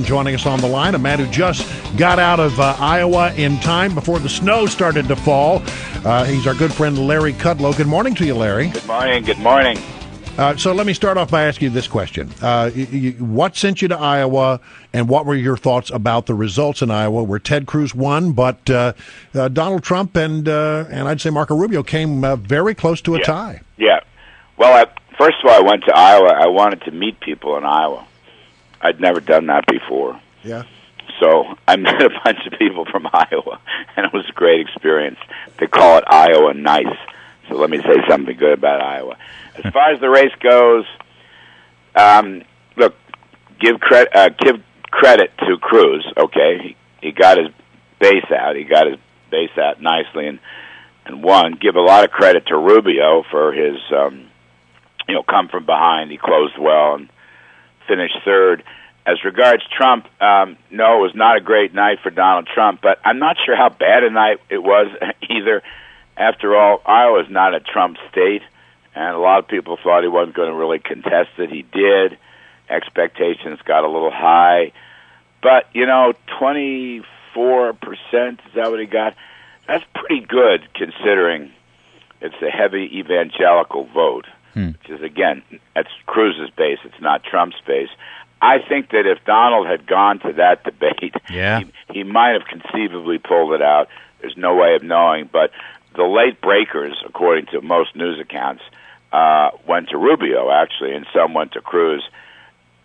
Joining us on the line, a man who just got out of Iowa in time before the snow started to fall. He's our good friend Larry Kudlow. Good morning to you, Larry. Good morning. Good morning. So let me start off by asking you this question. What sent you to Iowa, and what were your thoughts about the results in Iowa, where Ted Cruz won, but Donald Trump and I'd say Marco Rubio came very close to a tie? Yeah. Well, first of all, I went to Iowa. I wanted to meet people in Iowa. I'd never done that before. Yeah. So I met a bunch of people from Iowa, and it was a great experience. They call it Iowa nice. So let me say something good about Iowa. As far as the race goes, look, give credit to Cruz. Okay, he got his base out. He got his base out nicely and won. Give a lot of credit to Rubio for his come from behind. He closed well and finished third. As regards Trump, no, it was not a great night for Donald Trump, but I'm not sure how bad a night it was either. After all, Iowa is not a Trump state, and a lot of people thought he wasn't going to really contest it. He did. Expectations got a little high. But, 24%, is that what he got? That's pretty good considering it's a heavy evangelical vote, which is, again, that's Cruz's base. It's not Trump's base. I think that if Donald had gone to that debate, he might have conceivably pulled it out. There's no way of knowing, but the late breakers, according to most news accounts, went to Rubio, actually, and some went to Cruz.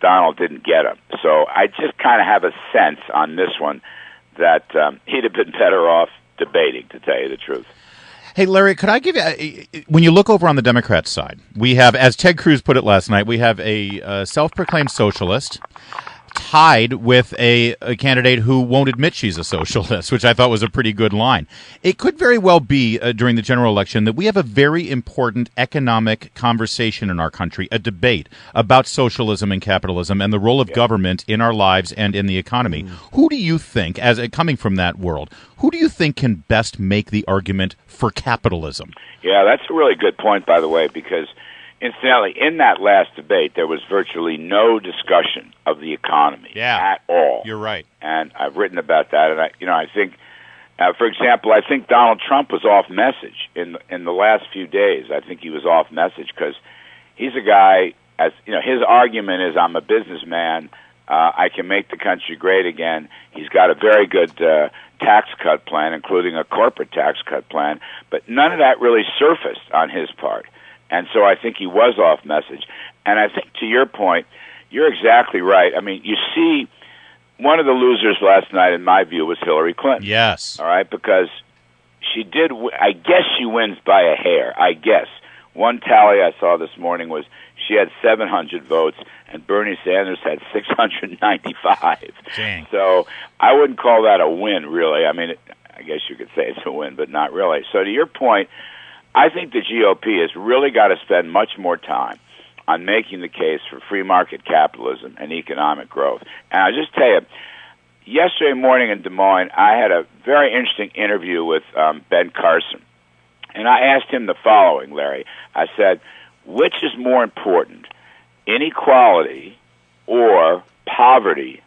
Donald didn't get him. So I just kind of have a sense on this one that he'd have been better off debating, to tell you the truth. Hey, Larry, could I give you, when you look over on the Democrat side, we have, as Ted Cruz put it last night, we have a self-proclaimed socialist tied with a candidate who won't admit she's a socialist, which I thought was a pretty good line. It could very well be during the general election that we have a very important economic conversation in our country, a debate about socialism and capitalism and the role of government in our lives and in the economy. Who do you think, as coming from that world, who do you think can best make the argument for capitalism? Yeah, that's a really good point, by the way, because incidentally, in that last debate, there was virtually no discussion of the economy at all. You're right. And I've written about that, and I think, for example, I think Donald Trump was off message in the last few days. I think he was off message because he's a guy, his argument is, I'm a businessman, I can make the country great again. He's got a very good tax cut plan, including a corporate tax cut plan, but none of that really surfaced on his part. And so I think he was off message. And I think, to your point, you're exactly right. I mean, you see, one of the losers last night, in my view, was Hillary Clinton. Yes. All right, because she did, I guess she wins by a hair, I guess. One tally I saw this morning was she had 700 votes, and Bernie Sanders had 695. Dang. So I wouldn't call that a win, really. I mean, I guess you could say it's a win, but not really. So to your point, I think the GOP has really got to spend much more time on making the case for free market capitalism and economic growth. And I'll just tell you, yesterday morning in Des Moines, I had a very interesting interview with Ben Carson. And I asked him the following, Larry. I said, which is more important, inequality or poverty?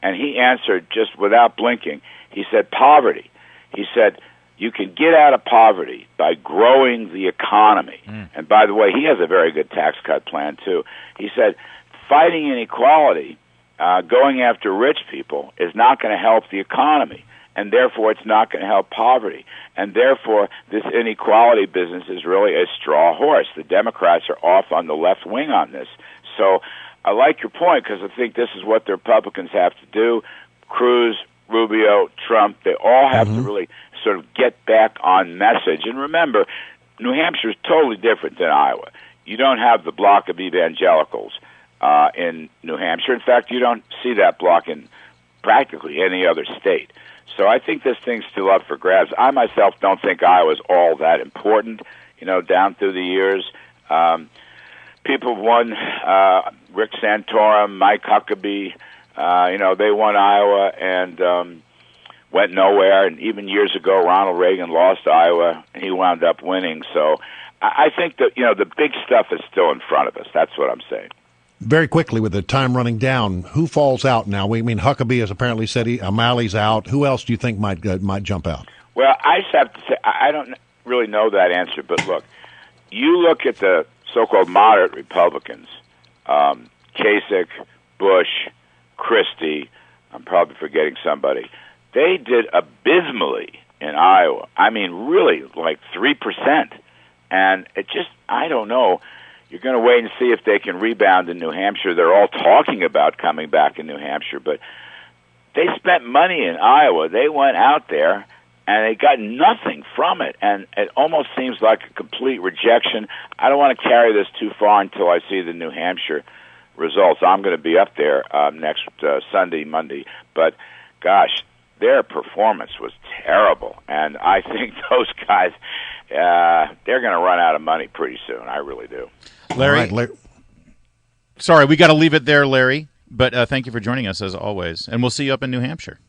And he answered just without blinking. He said, poverty. He said, you can get out of poverty by growing the economy. And by the way, he has a very good tax cut plan, too. He said, fighting inequality, going after rich people, is not going to help the economy, and therefore it's not going to help poverty. And therefore, this inequality business is really a straw horse. The Democrats are off on the left wing on this. So I like your point because I think this is what the Republicans have to do. Cruz, Rubio, Trump, they all have to really sort of get back on message. And remember, New Hampshire is totally different than Iowa. You don't have the block of evangelicals in New Hampshire. In fact, you don't see that block in practically any other state. So I think this thing's still up for grabs. I myself don't think Iowa's all that important, down through the years. People have won, Rick Santorum, Mike Huckabee, they won Iowa and went nowhere. And even years ago, Ronald Reagan lost Iowa, and he wound up winning. So I think that, the big stuff is still in front of us. That's what I'm saying. Very quickly, with the time running down, who falls out now? Huckabee has apparently said O'Malley's out. Who else do you think might jump out? Well, I just have to say I don't really know that answer, but look, you look at the so-called moderate Republicans, Kasich, Bush, Christie, I'm probably forgetting somebody. They did abysmally in Iowa. I mean, really, like 3%. And it just, I don't know. You're going to wait and see if they can rebound in New Hampshire. They're all talking about coming back in New Hampshire, but they spent money in Iowa. They went out there, and they got nothing from it. And it almost seems like a complete rejection. I don't want to carry this too far until I see the New Hampshire results. I'm going to be up there next Sunday, Monday. But, gosh, their performance was terrible. And I think those guys, they're going to run out of money pretty soon. I really do. Larry, sorry, we got to leave it there, Larry. But thank you for joining us, as always. And we'll see you up in New Hampshire.